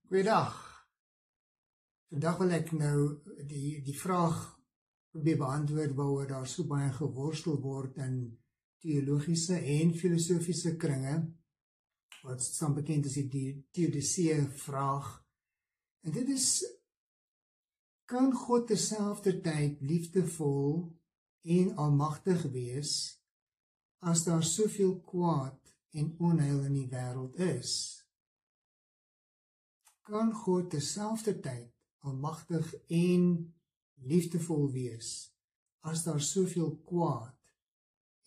Goeiedag. Vandag wil ek nou die vraag probeer beantwoord waaroor daar so baie geworstel word in teologiese en filosofiese kringe, wat staan bekend as die Teodisee vraag. En dit is, kan God terselfdertyd liefdevol en almagtig wees as daar soveel kwaad en onheil in die wêreld is? Kan God terselfdertyd almagtig en liefdevol wees as daar soveel kwaad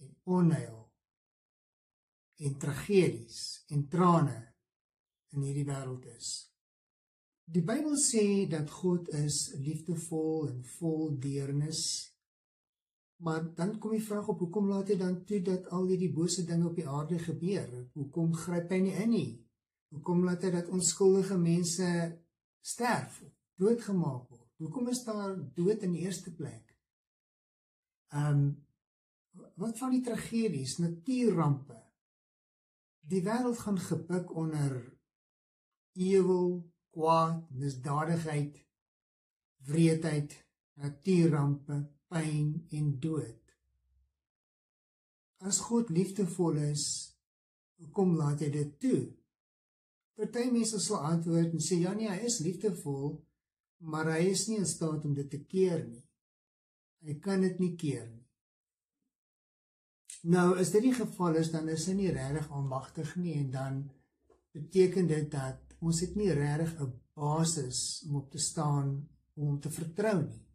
en onheil en tragedies en trane in hierdie wêreld is? Die Bybel sê dat God is liefdevol en vol deernis, maar dan kom die vraag op, hoekom laat hy dan toe dat al hierdie bose dinge op die aarde gebeur? Hoekom gryp hy nie in nie? Hoekom laat hy dat onskuldige mense sterf, doodgemaak word? Hoekom is daar dood in die eerste plek? Wat van die tragedies, natuurrampe? Die wêreld gaan gebuk onder ewel, kwaad, misdadigheid, wreedheid, natuurrampe, pyn en dood. As God liefdevol is, hoekom laat hy dit toe? Party mense sal antwoord en sê, ja nee, hy is liefdevol, maar hy is nie in staat om dit te keer nie. Hy kan dit nie keer nie. Nou, as dit die geval is, dan is hy nie regtig almagtig nie, en dan beteken dit dat ons het nie regtig 'n basis om op te staan, om te vertrou nie.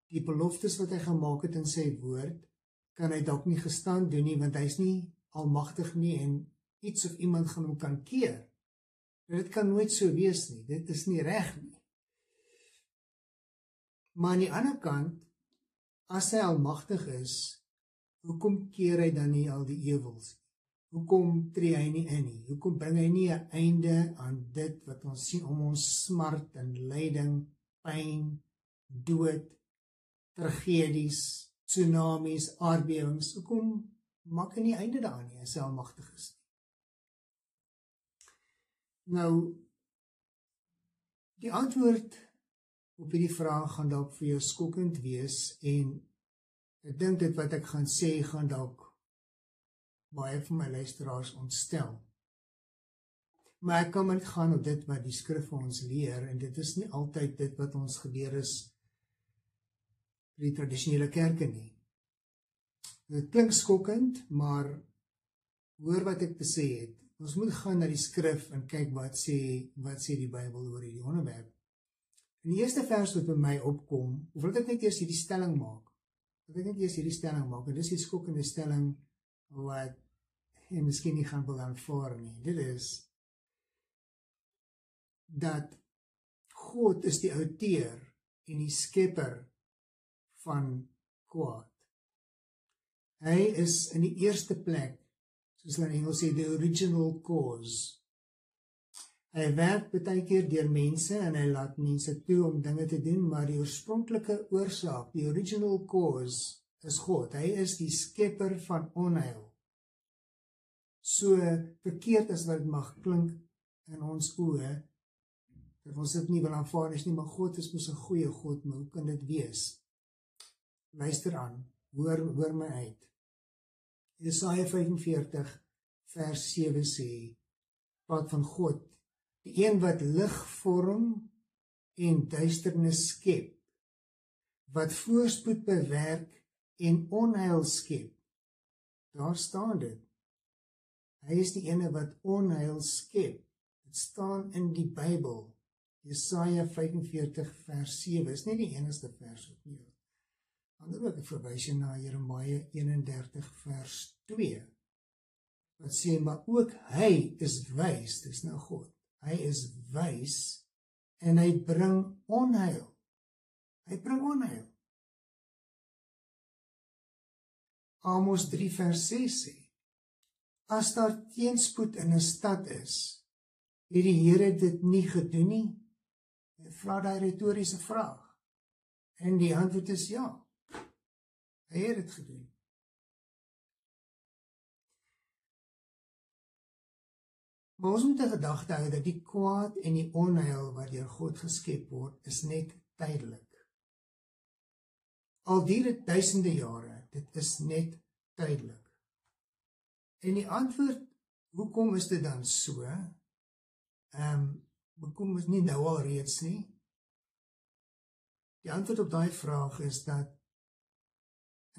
Die beloftes wat hy gemaak het in sy woord, kan hy dalk nie gestand doen nie, want hy is nie almagtig nie, en iets of iemand gaan hom kan keer. Dit kan nooit so wees nie, dit is nie reg nie. Maar aan die ander kant, as hy almagtig is, hoekom keer hy dan nie al die ewels? Hoekom tree hy nie in nie? Hoekom bring hy nie 'n einde aan dit wat ons sien om ons smart en lyding, pyn, dood, tragedies, tsunamies, aardbewings? Hoekom maak hy nie einde daaraan nie, as hy almagtig is? Nou, die antwoord op hierdie vraag gaan dalk vir jou skokkend wees, en ek dink dit wat ek gaan sê, gaan dalk baie van my luisteraars ontstel. Maar ek kan met gaan op dit wat die skrif vir ons leer, en dit is nie altyd dit wat ons geleer is in die tradisionele kerke nie. Dit klink skokkend, maar hoor wat ek te sê het. Ons moet gaan na die skrif en kyk wat sê die Bybel oor hierdie onderwerp. In die eerste vers wat by my opkom, of wil ek net eers hierdie stelling maak, en dis die skokkende stelling wat jy miskien nie gaan wil aanvaar nie. Dit is dat God is die outeur en die skepper van kwaad. Hy is in die eerste plek, soos hulle in Engels sê, the original cause. Hy werk baie keer deur mense, en hy laat mense toe om dinge te doen, maar die oorspronklike oorsaak, die original cause, is God. Hy is die skepper van onheil. So verkeerd as wat dit mag klink in ons oë, dat ons dit nie wil aanvaar nie, maar God is mos 'n goeie God, maar hoe kan dit wees? Luister aan, hoor my uit. Jesaja 45 vers 7 sê, praat van God, die een wat lig vorm en duisternis skep, wat voorspoed bewerk en onheil skep. Daar staan dit. Hy is die ene wat onheil skep. Dit staan in die Bybel. Jesaja 45 vers 7 is nie die enigste vers op nie. Ander ook, ek verwys jy na Jeremia 31 vers 2, wat sê, maar ook hy is wys, dis nou God. Hy is wys, en hy bring onheil. Hy bring onheil. Amos 3 vers 6 sê, as daar teenspoed in 'n stad is, het die Here dit nie gedoen nie? Hy vra daai retoriese vraag. En die antwoord is ja. Hy het dit gedoen. Maar ons moet 'n gedagte hou dat die kwaad en die onheil wat deur God geskep word, is net tydelik. Al duur dit duisende jare, dit is net tydelik. En die antwoord, hoekom is dit dan so? Hoekom is nie nou al reeds nie? Die antwoord op daai vraag is dat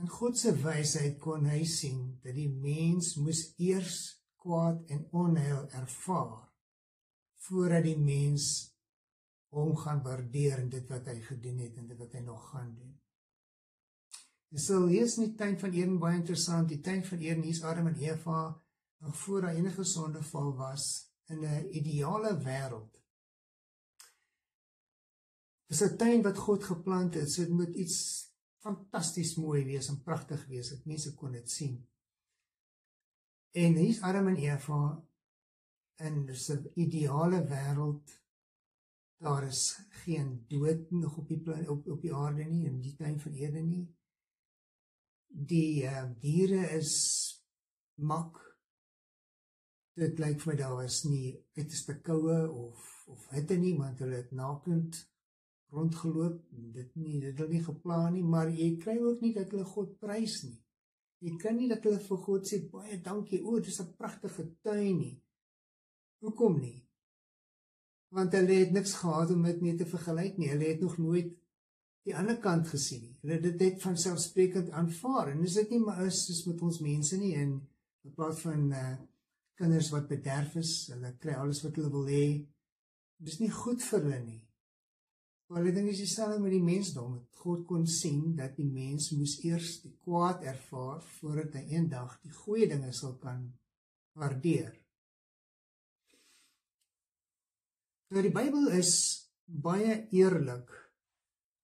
in God se wysheid kon hy sien dat die mens moes eers kwaad en onheil ervaar voordat die mens hom gaan waardeer in dit wat hy gedoen het en dit wat hy nog gaan doen. Jy sal lees in die tuin van Eden, baie interessant, die tuin van Eden, hier's Adam en Eva, nog voor daar enige sondeval was, in 'n ideale wêreld. Dis 'n tuin wat God geplant het, so dit moet iets fantasties mooi wees en pragtig wees, dat mense kon dit sien. En hier's Adam en Eva, in dis 'n ideale wêreld, daar is geen dood nog op die aarde nie, in die tuin van Eden nie. Die diere is mak. Dit lyk vir my daar was nie uiterste koue of hitte nie, want hulle het nakend rondgeloop, dit hulle nie geplan nie, maar jy kry ook nie dat hulle God prys nie. Jy kan nie dat hulle vir God sê, baie dankie, dis 'n pragtige tuin nie. Hoekom nie? Want hulle het niks gehad om dit mee te vergelyk nie, hulle het nog nooit die ander kant gesien nie. Hulle het dit vanselfsprekend aanvaar, en is dit nie maar is soos met ons mense nie, en in plaas van kinders wat bederf is, hulle kry alles wat hulle wil hê, dis nie goed vir hulle nie. Maar ek dink is dieselfde met die mensdom, dat God kon sien dat die mens moes eers die kwaad ervaar, voordat hy eendag die goeie dinge sal kan waardeer. Nou die Bybel is baie eerlik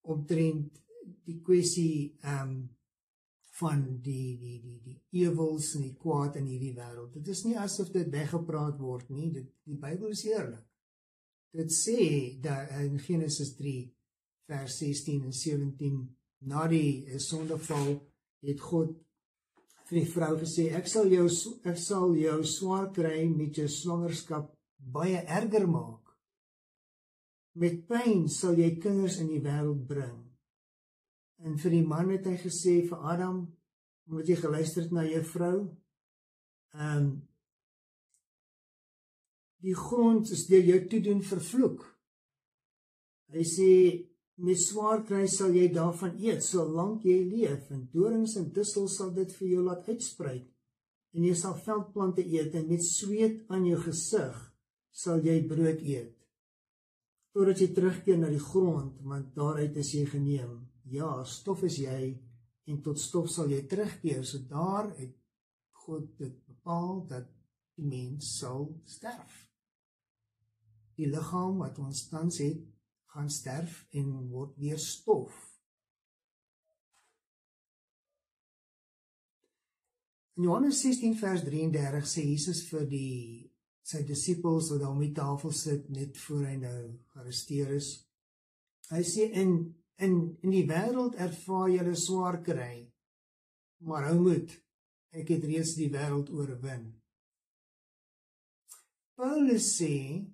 omtrent die kwessie van die ewels en die kwaad in hierdie wêreld. Dit is nie asof dit weggepraat word nie, die Bybel is eerlik. Dit sê dat in Genesis 3 vers 16 en 17, na die sondeval het God vir die vrou gesê, ek sal jou swaar kry met jou swangerskap baie erger maak. Met pyn sal jy kinders in die wêreld bring. En vir die man het hy gesê, vir Adam, omdat jy geluister het na jou vrou, die grond is deur jou toedoen vervloek. Hy sê, met swaar kry sal jy daarvan eet, solank jy leef, en dorings en dissels sal dit vir jou laat uitspruit, en jy sal veldplante eet, en met sweet aan jou gesig sal jy brood eet, totdat jy terugkeer na die grond, want daaruit is jy geneem. Ja, stof is jy, en tot stof sal jy terugkeer, so daar het God dit bepaal, dat die mens sal sterf. Die liggaam wat ons tans het, gaan sterf en word weer stof. In Johannes 16 vers 33 sê Jesus vir sy disippels wat daar om die tafel sit, net voor hy nou gearresteer is. Hy sê, in die wêreld ervaar julle swaar kry, maar hou moed, ek het reeds die wêreld oorwin. Paulus sê,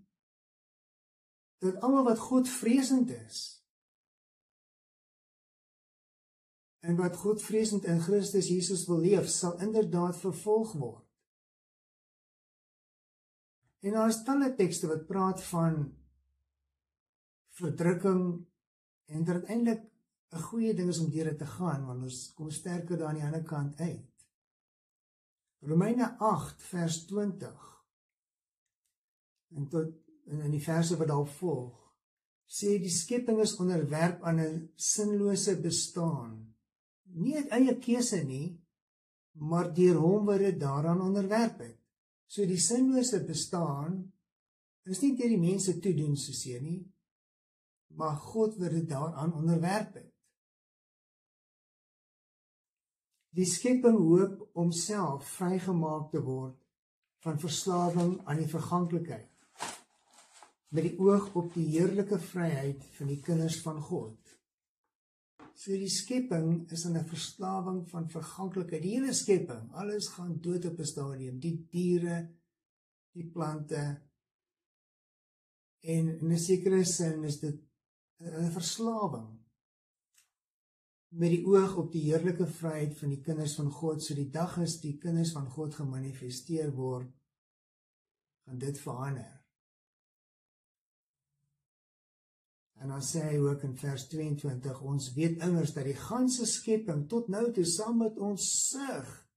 dat almal wat God vreesend is, en wat God vreesend in Christus Jesus wil leef, sal inderdaad vervolg word. En daar is talle tekste wat praat van verdrukking, en dat eintlik 'n goeie ding is om deur dit te gaan, want ons kom sterker daar aan die ander kant uit. Romeine 8 vers 20, en tot in die verse wat daar volg, sê die skepping is onderwerp aan 'n sinlose bestaan. Nie uit eie keuse nie, maar deur hom wat dit daaraan onderwerp het. So die sinlose bestaan is nie deur die mense toedoen soseer nie, maar God wat dit daaraan onderwerp het. Die skepping hoop om self vrygemaak te word van verslawing aan die verganklikheid, met die oog op die heerlike vryheid van die kinders van God. So die skepping is in 'n verslawing van verganklikheid. Die hele skepping, alles gaan dood op 'n stadium. Die diere, die plante, en in 'n sekere sin is dit 'n verslawing, met die oog op die heerlike vryheid van die kinders van God, so die dag as die kinders van God gemanifesteer word, gaan dit verander. En dan sê hy ook in vers 22, ons weet immers dat die ganse skepping tot nou toe saam met ons sug,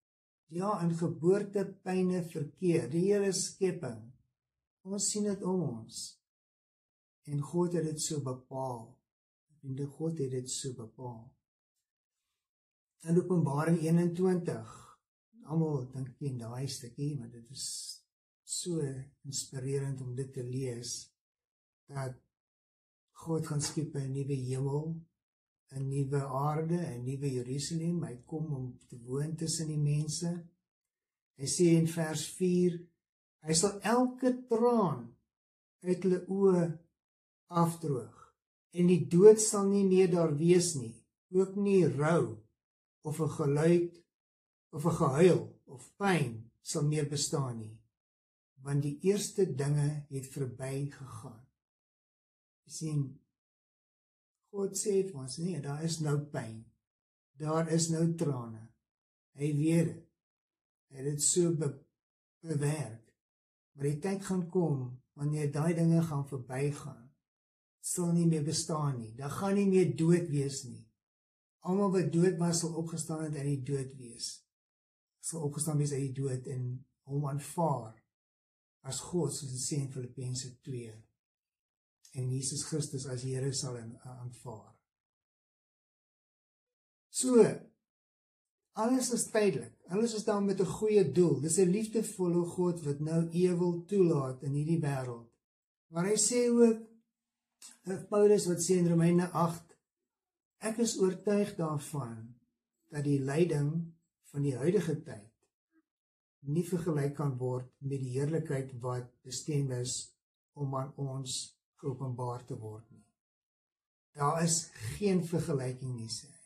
ja, in geboortepyne verkeer, die hele skepping. Ons sien dit om ons. En God het dit so bepaal. En God het dit so bepaal. In Openbaring 21, almal dink ken daai stukkie, maar dit is so inspirerend om dit te lees, dat God gaan skep 'n nuwe hemel, 'n nuwe aarde, 'n nuwe Jerusalem. Hy kom om te woon tussen die mense. Hy sê in vers 4, hy sal elke traan uit hulle oë afdroog, en die dood sal nie meer daar wees nie, ook nie rou, of 'n geluid, of 'n gehuil, of pyn sal meer bestaan nie, want die eerste dinge het verby gegaan. Jy sien, God sê vir ons, nee, daar is nou pyn, daar is nou trane, hy weet dit, hy het dit so bewerk, maar die tyd gaan kom, wanneer daai dinge gaan verbygaan, sal nie meer bestaan nie, daar gaan nie meer dood wees nie, almal wat dood was, sal opgestaan het uit die dood wees, sal opgestaan wees uit die dood, en hom aanvaar, as God, soos dit sê in Filippense 2, en Jesus Christus as Here sal aanvaar. So, alles is tydelik, alles is daar met 'n goeie doel, dis 'n liefdevolle God wat nou ewel toelaat in hierdie wêreld. Maar hy sê ook, Paulus wat sê in Romeine 8, ek is oortuig daarvan, dat die lyding van die huidige tyd nie vergelyk kan word met die heerlikheid wat bestem is om aan ons geopenbaar te word nie. Daar is geen vergelyking nie, sê hy.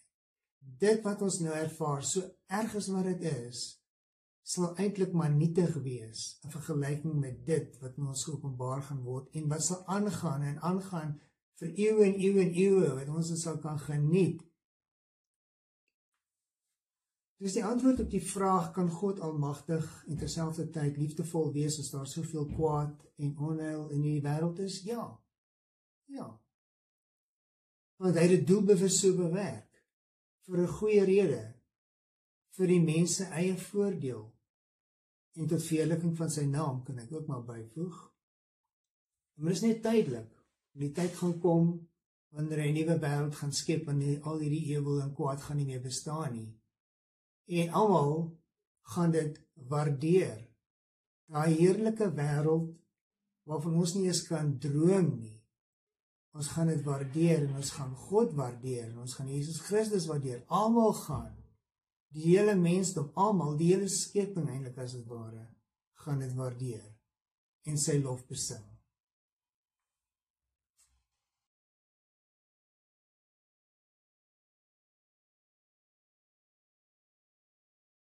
Dit wat ons nou ervaar, so erg as wat dit is, sal eintlik maar nietig wees in vergelyking met dit wat in ons geopenbaar gaan word en wat sal aangaan en aangaan vir eeue en eeue en eeue, wat ons dit sal kan geniet. Dus die antwoord op die vraag, kan God almagtig en terselfdertyd liefdevol wees as daar soveel kwaad en onheil in die wêreld is? Ja. Ja. Want hy het dit doelbewus so bewerk, vir 'n goeie rede, vir die mense eie voordeel, en tot verheerliking van sy naam, kan ek ook maar byvoeg. Maar dit is net tydelik, die tyd gaan kom, wanneer hy 'n nuwe wêreld gaan skep, en al hierdie ewel en kwaad gaan nie meer bestaan nie. En almal gaan dit waardeer. Daai heerlike wêreld, waarvan ons nie eens kan droom nie. Ons gaan dit waardeer, en ons gaan God waardeer, en ons gaan Jesus Christus waardeer. Almal gaan, die hele mensdom, almal, die hele skepping eintlik as dit ware, gaan dit waardeer, en sy lof besing.